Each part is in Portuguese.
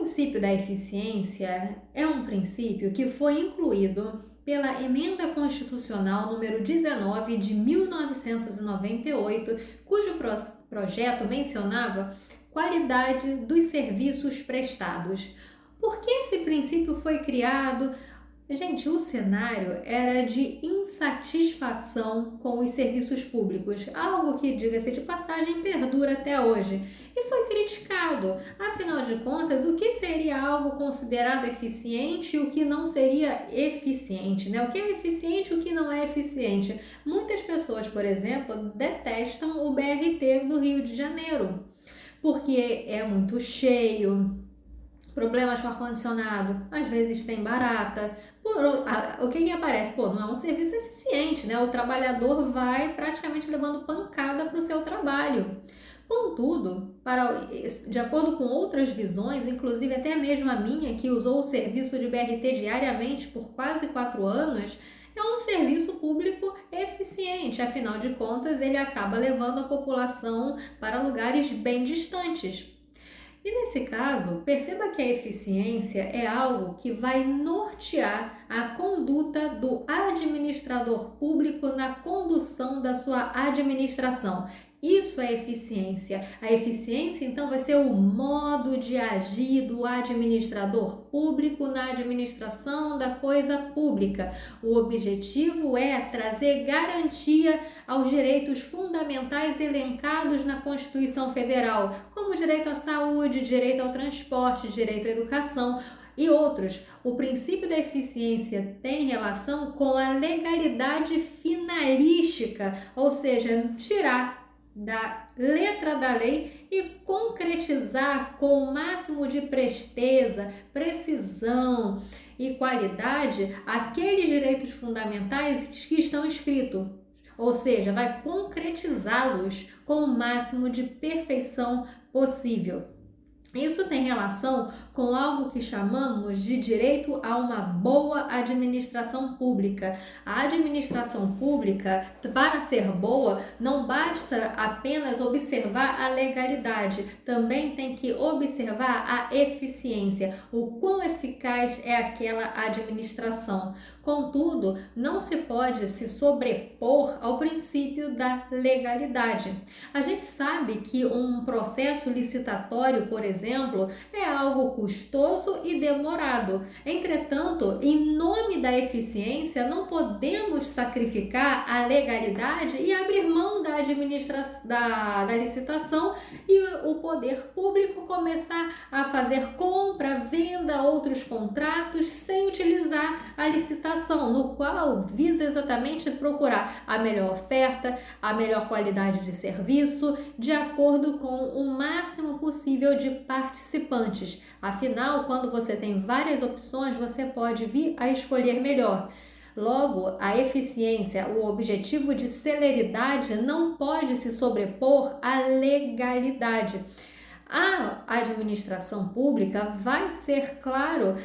princípio da eficiência é um princípio que foi incluído pela Emenda Constitucional número 19 de 1998, cujo projeto mencionava qualidade dos serviços prestados. Por que esse princípio foi criado? Gente, o cenário era de insatisfação com os serviços públicos, algo que, diga-se de passagem, perdura até hoje. E foi criticado. Afinal de contas, o que seria algo considerado eficiente e o que não seria eficiente, né? O que é eficiente e o que não é eficiente? Muitas pessoas, por exemplo, detestam o BRT do Rio de Janeiro, porque é muito cheio, problemas com ar-condicionado, às vezes tem barata. O que aparece? Não é um serviço eficiente, né? O trabalhador vai praticamente levando pancada para o seu trabalho. Contudo, de acordo com outras visões, inclusive até mesmo a minha, que usou o serviço de BRT diariamente por quase 4 anos, é um serviço público eficiente, afinal de contas ele acaba levando a população para lugares bem distantes. E nesse caso, perceba que a eficiência é algo que vai nortear a conduta do administrador público na condução da sua administração. Isso é eficiência. A eficiência, então, vai ser o modo de agir do administrador público na administração da coisa pública. O objetivo é trazer garantia aos direitos fundamentais elencados na Constituição Federal, como direito à saúde, direito ao transporte, direito à educação e outros. O princípio da eficiência tem relação com a legalidade finalística, ou seja, tirar da letra da lei e concretizar com o máximo de presteza, precisão e qualidade aqueles direitos fundamentais que estão escritos, ou seja, vai concretizá-los com o máximo de perfeição possível. Isso tem relação com algo que chamamos de direito a uma boa administração pública. A administração pública, para ser boa, não basta apenas observar a legalidade, também tem que observar a eficiência, o quão eficaz é aquela administração. Contudo, não se pode se sobrepor ao princípio da legalidade. A gente sabe que um processo licitatório, por exemplo, é algo custoso e demorado. Entretanto, em nome da eficiência, não podemos sacrificar a legalidade e abrir mão da da licitação e o poder público começar a fazer compra, venda, outros contratos sem utilizar a licitação, no qual visa exatamente procurar a melhor oferta, a melhor qualidade de serviço, de acordo com o máximo possível de participantes. Afinal, quando você tem várias opções, você pode vir a escolher melhor. Logo, a eficiência, o objetivo de celeridade não pode se sobrepor à legalidade. A administração pública vai ser, claro,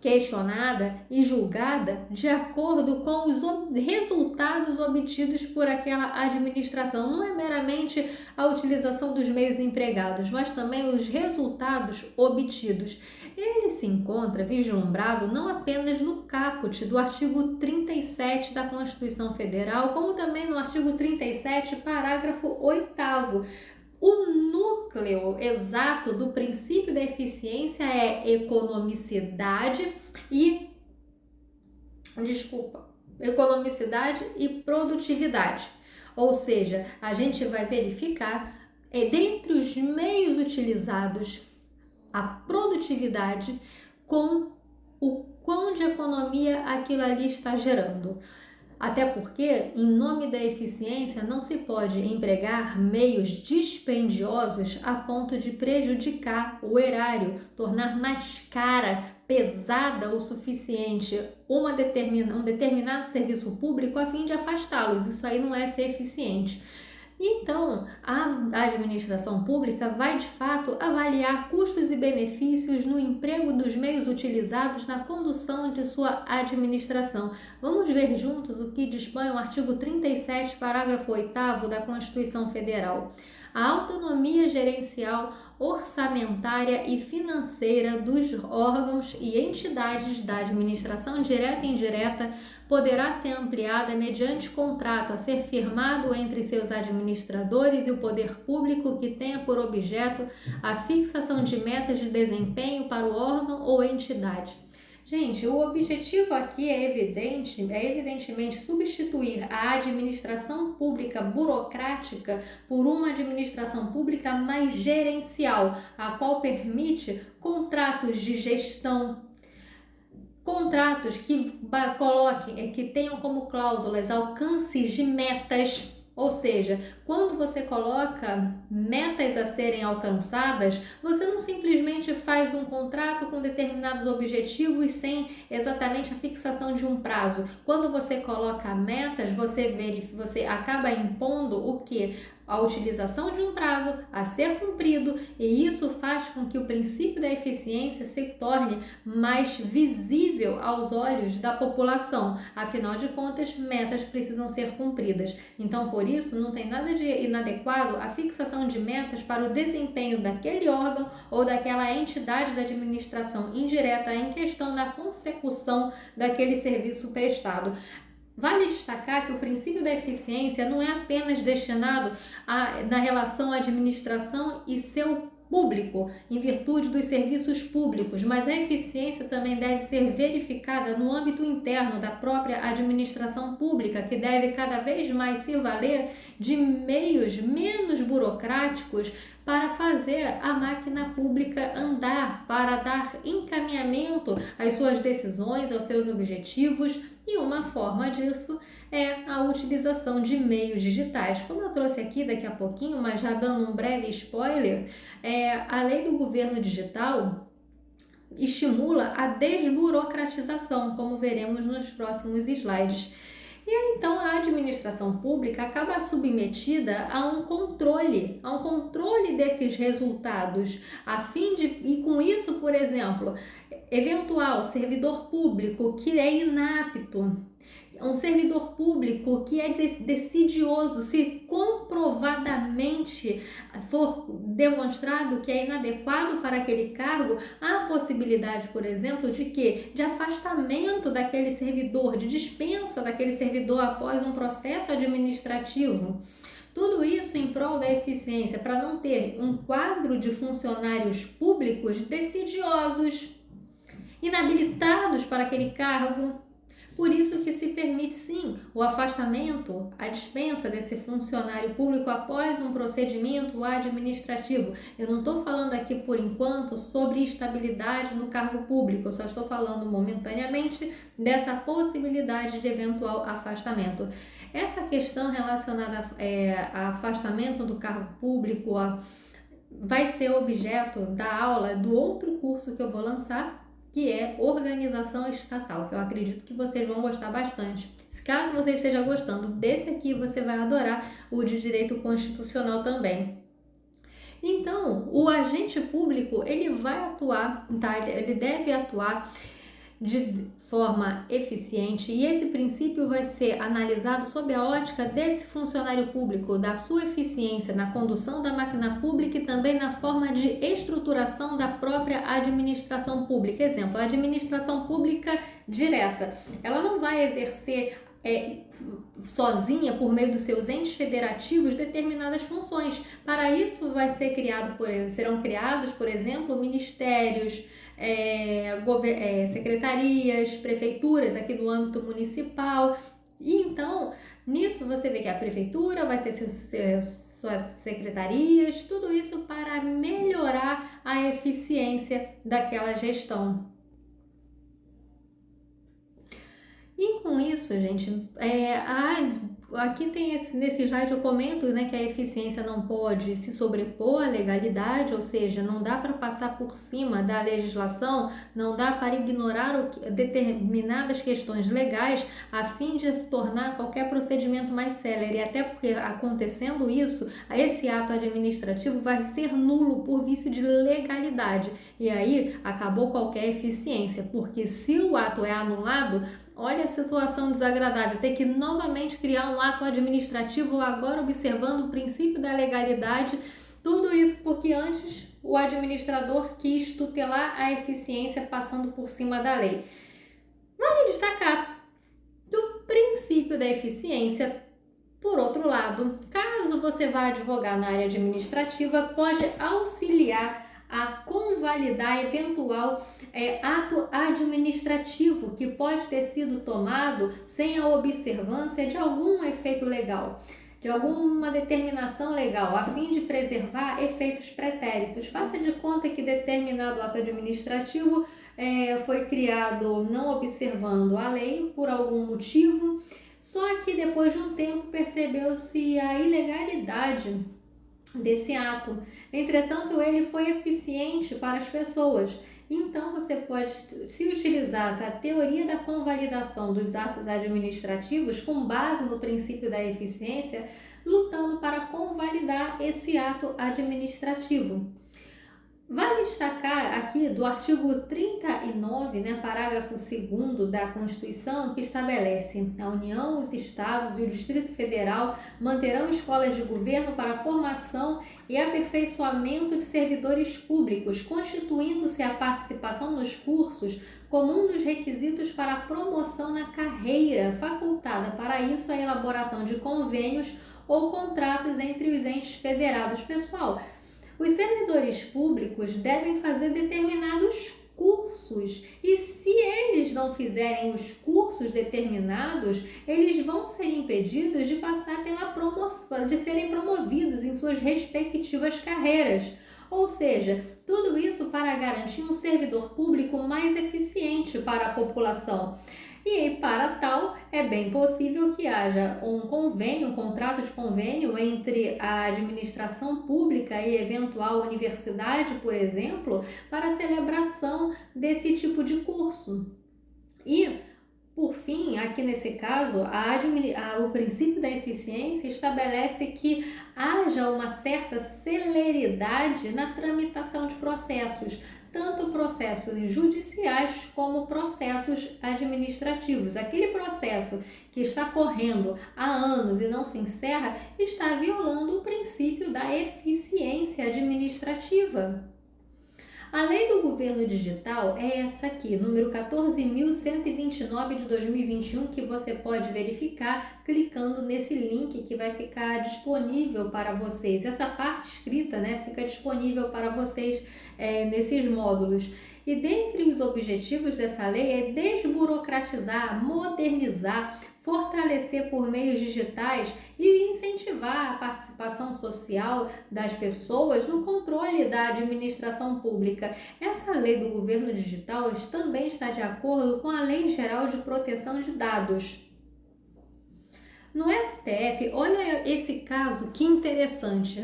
questionada e julgada de acordo com os resultados obtidos por aquela administração. Não é meramente a utilização dos meios empregados, mas também os resultados obtidos. Ele se encontra vislumbrado não apenas no caput do artigo 37 da Constituição Federal, como também no artigo 37, parágrafo 8º. O núcleo exato do princípio da eficiência é economicidade e produtividade. Ou seja, a gente vai verificar dentre os meios utilizados a produtividade com o quão de economia aquilo ali está gerando. Até porque, em nome da eficiência, não se pode empregar meios dispendiosos a ponto de prejudicar o erário, tornar mais cara, pesada o suficiente um determinado serviço público a fim de afastá-los. Isso aí não é ser eficiente. Então, a administração pública vai, de fato, avaliar custos e benefícios no emprego dos meios utilizados na condução de sua administração. Vamos ver juntos o que dispõe o artigo 37, parágrafo 8º da Constituição Federal. a autonomia gerencial, orçamentária e financeira dos órgãos e entidades da administração direta e indireta poderá ser ampliada mediante contrato a ser firmado entre seus administradores e o poder público que tenha por objeto a fixação de metas de desempenho para o órgão ou entidade. Gente, o objetivo aqui é evidentemente substituir a administração pública burocrática por uma administração pública mais gerencial, a qual permite contratos de gestão, contratos que coloquem, que tenham como cláusulas alcances de metas. Ou seja, quando você coloca metas a serem alcançadas, você não simplesmente faz um contrato com determinados objetivos sem exatamente a fixação de um prazo. Quando você coloca metas, você acaba impondo o quê? A utilização de um prazo a ser cumprido, e isso faz com que o princípio da eficiência se torne mais visível aos olhos da população. Afinal de contas, metas precisam ser cumpridas. Então, por isso, não tem nada de inadequado a fixação de metas para o desempenho daquele órgão ou daquela entidade da administração indireta em questão da consecução daquele serviço prestado. Vale destacar que o princípio da eficiência não é apenas destinado na relação administração e seu público, em virtude dos serviços públicos, mas a eficiência também deve ser verificada no âmbito interno da própria administração pública, que deve cada vez mais se valer de meios menos burocráticos para fazer a máquina pública andar, para dar encaminhamento às suas decisões, aos seus objetivos, e uma forma disso é a utilização de meios digitais. Como eu trouxe aqui daqui a pouquinho, mas já dando um breve spoiler, a lei do governo digital estimula a desburocratização, como veremos nos próximos slides. E aí, então, a administração pública acaba submetida a um controle desses resultados, e com isso, por exemplo, eventual servidor público que é inapto, um servidor público que é decidioso, se comprovadamente for demonstrado que é inadequado para aquele cargo, há a possibilidade, por exemplo, de afastamento daquele servidor, de dispensa daquele servidor após um processo administrativo. Tudo isso em prol da eficiência, para não ter um quadro de funcionários públicos decidiosos, inabilitados para aquele cargo. Por isso que se permite, sim, o afastamento, a dispensa desse funcionário público após um procedimento administrativo. Eu não estou falando aqui, por enquanto, sobre estabilidade no cargo público, eu só estou falando momentaneamente dessa possibilidade de eventual afastamento. Essa questão relacionada a afastamento do cargo público vai ser objeto da aula do outro curso que eu vou lançar, que é Organização Estatal, que eu acredito que vocês vão gostar bastante. Caso você esteja gostando desse aqui, você vai adorar o de Direito Constitucional também. Então, o agente público, ele vai atuar, tá? Ele deve atuar de forma eficiente, e esse princípio vai ser analisado sob a ótica desse funcionário público, da sua eficiência na condução da máquina pública e também na forma de estruturação da própria administração pública. Exemplo, a administração pública direta, ela não vai exercer sozinha, por meio dos seus entes federativos, determinadas funções. Para isso serão criados, por exemplo, ministérios, secretarias, prefeituras aqui no âmbito municipal. E então, nisso você vê que a prefeitura vai ter suas secretarias, tudo isso para melhorar a eficiência daquela gestão. E com isso, gente, aqui nesse slide eu comento, né, que a eficiência não pode se sobrepor à legalidade, ou seja, não dá para passar por cima da legislação, não dá para ignorar determinadas questões legais a fim de tornar qualquer procedimento mais célere, até porque acontecendo isso, esse ato administrativo vai ser nulo por vício de legalidade, e aí acabou qualquer eficiência, porque se o ato é anulado, Olha a situação desagradável, ter que novamente criar um ato administrativo, agora observando o princípio da legalidade, tudo isso porque antes o administrador quis tutelar a eficiência passando por cima da lei. Vale destacar que o princípio da eficiência, por outro lado, caso você vá advogar na área administrativa, pode auxiliar a convalidar eventual ato administrativo que pode ter sido tomado sem a observância de algum efeito legal, de alguma determinação legal, a fim de preservar efeitos pretéritos. Faça de conta que determinado ato administrativo foi criado não observando a lei por algum motivo, só que depois de um tempo percebeu-se a ilegalidade desse ato. Entretanto, ele foi eficiente para as pessoas. Então, você pode se utilizar da teoria da convalidação dos atos administrativos com base no princípio da eficiência, lutando para convalidar esse ato administrativo. Vale destacar aqui do artigo 39, parágrafo 2º da Constituição, que estabelece: a União, os Estados e o Distrito Federal manterão escolas de governo para a formação e aperfeiçoamento de servidores públicos, constituindo-se a participação nos cursos como um dos requisitos para a promoção na carreira, facultada para isso a elaboração de convênios ou contratos entre os entes federados. Pessoal, os servidores públicos devem fazer determinados cursos e se eles não fizerem os cursos determinados, eles vão ser impedidos de passar pela promoção, de serem promovidos em suas respectivas carreiras. Ou seja, tudo isso para garantir um servidor público mais eficiente para a população. E para tal, é bem possível que haja um convênio, um contrato de convênio entre a administração pública e eventual universidade, por exemplo, para a celebração desse tipo de curso. E, por fim, aqui nesse caso, o princípio da eficiência estabelece que haja uma certa celeridade na tramitação de processos, tanto processos judiciais como processos administrativos. Aquele processo que está correndo há anos e não se encerra está violando o princípio da eficiência administrativa. A Lei do Governo Digital é essa aqui, número 14.129 de 2021, que você pode verificar clicando nesse link que vai ficar disponível para vocês. Essa parte escrita, fica disponível para vocês nesses módulos. E dentre os objetivos dessa lei é desburocratizar, modernizar, fortalecer por meios digitais e incentivar a participação social das pessoas no controle da administração pública. Essa lei do governo digital também está de acordo com a Lei Geral de Proteção de Dados. No STF, olha esse caso, que interessante,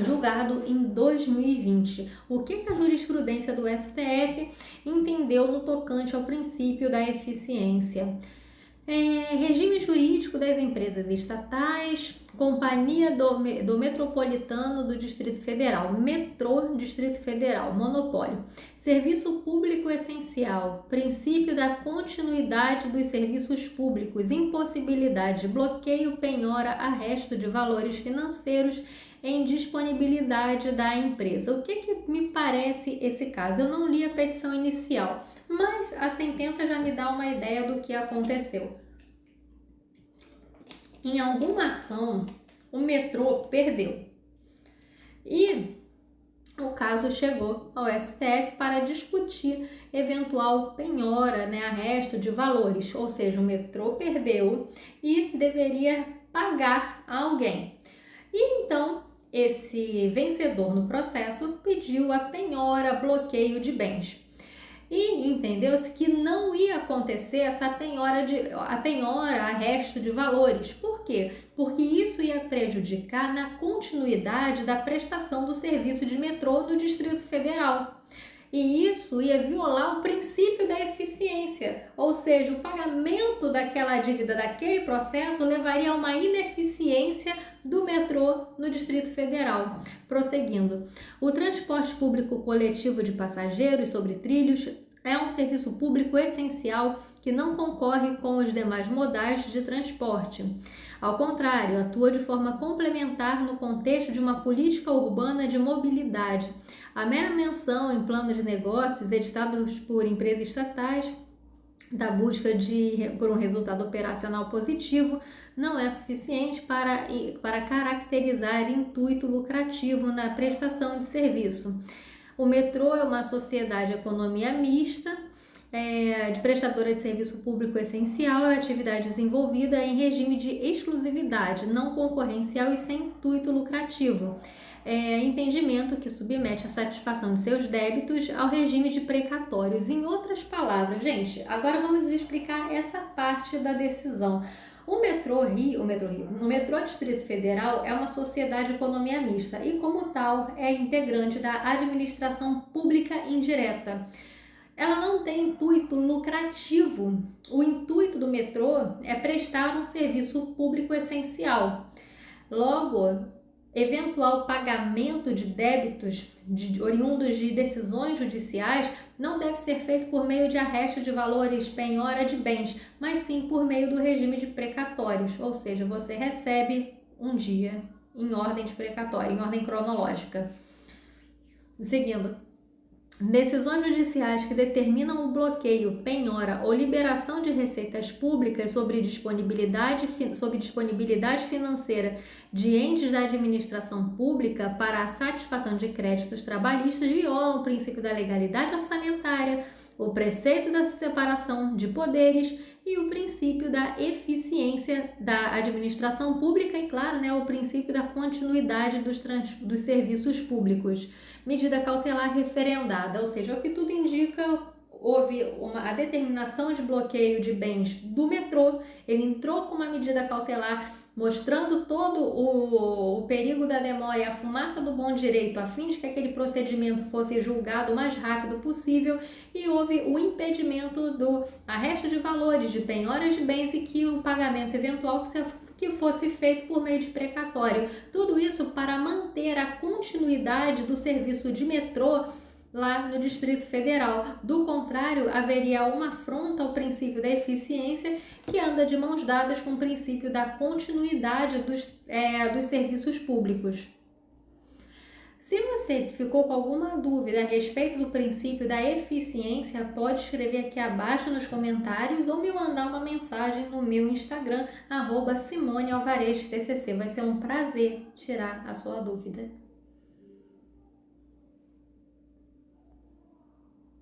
julgado em 2020. O que a jurisprudência do STF entendeu no tocante ao princípio da eficiência? Regime jurídico das empresas estatais, Companhia do Metropolitano do Distrito Federal, Metrô Distrito Federal, monopólio, serviço público essencial, princípio da continuidade dos serviços públicos, impossibilidade, bloqueio, penhora, arresto de valores financeiros em disponibilidade da empresa. O que me parece esse caso? Eu não li a petição inicial, mas a sentença já me dá uma ideia do que aconteceu. Em alguma ação, o metrô perdeu e o caso chegou ao STF para discutir eventual penhora, arresto de valores, ou seja, o metrô perdeu e deveria pagar a alguém. E então, esse vencedor no processo pediu a penhora, bloqueio de bens. E entendeu-se que não ia acontecer essa penhora, arresto de valores. Por quê? Porque isso ia prejudicar na continuidade da prestação do serviço de metrô no Distrito Federal. E isso ia violar o princípio da eficiência, ou seja, o pagamento daquela dívida, daquele processo, levaria a uma ineficiência do metrô no Distrito Federal. Prosseguindo, o transporte público coletivo de passageiros sobre trilhos é um serviço público essencial que não concorre com os demais modais de transporte. Ao contrário, atua de forma complementar no contexto de uma política urbana de mobilidade. A mera menção em planos de negócios editados por empresas estatais da busca por um resultado operacional positivo não é suficiente para caracterizar intuito lucrativo na prestação de serviço. O metrô é uma sociedade de economia mista, de prestadora de serviço público essencial, é atividade desenvolvida em regime de exclusividade, não concorrencial e sem intuito lucrativo. Entendimento que submete a satisfação de seus débitos ao regime de precatórios. Em outras palavras, gente, agora vamos explicar essa parte da decisão. O metrô Distrito Federal é uma sociedade de economia mista e, como tal, é integrante da administração pública indireta. Ela não tem intuito lucrativo. O intuito do metrô é prestar um serviço público essencial. Logo, eventual pagamento de débitos oriundos de decisões judiciais não deve ser feito por meio de arresto de valores, penhora de bens, mas sim por meio do regime de precatórios, ou seja, você recebe um dia em ordem de precatório, em ordem cronológica. Seguindo. Decisões judiciais que determinam o bloqueio, penhora ou liberação de receitas públicas sobre disponibilidade financeira de entes da administração pública para a satisfação de créditos trabalhistas violam o princípio da legalidade orçamentária, o preceito da separação de poderes e o princípio da eficiência da administração pública e, claro, o princípio da continuidade dos serviços públicos. Medida cautelar referendada, ou seja, o que tudo indica, houve a determinação de bloqueio de bens do metrô, ele entrou com uma medida cautelar mostrando todo o perigo da demora e a fumaça do bom direito a fim de que aquele procedimento fosse julgado o mais rápido possível e houve o impedimento do arresto de valores, de penhoras de bens e que o pagamento eventual que fosse feito por meio de precatório. Tudo isso para manter a continuidade do serviço de metrô lá no Distrito Federal. Do contrário, haveria uma afronta ao princípio da eficiência que anda de mãos dadas com o princípio da continuidade dos serviços públicos. Se você ficou com alguma dúvida a respeito do princípio da eficiência, pode escrever aqui abaixo nos comentários ou me mandar uma mensagem no meu Instagram, @SimoneAlvarezTCC. Vai ser um prazer tirar a sua dúvida.